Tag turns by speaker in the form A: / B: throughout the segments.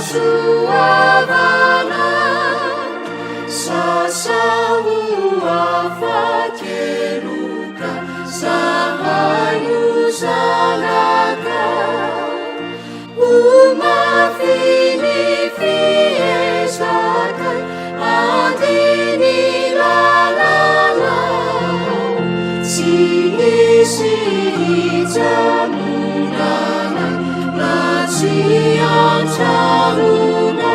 A: suavana sasahuafakeluka sahayusalaka umafinifiesaka adinilalala siisijamunana nasiyancaruna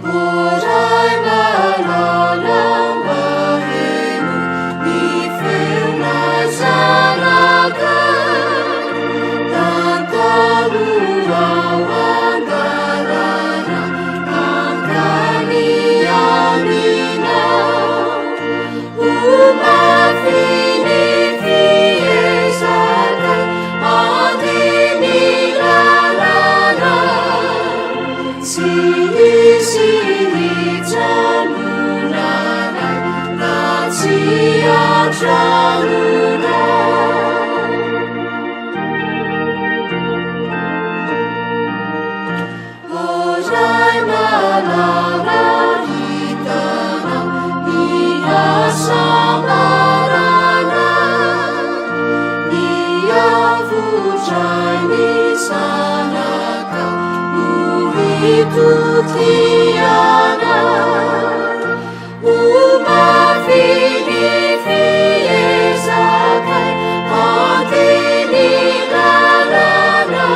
A: orai malalang bahemu nifeunazalakan tantaluawandarana angkaniamina umafinifiesatan adinilalala siisijamunana nasiyancaruna orai malarahitana niasamarana niavujai nisanaka nuhitutiana umafinifiesatan adinilalala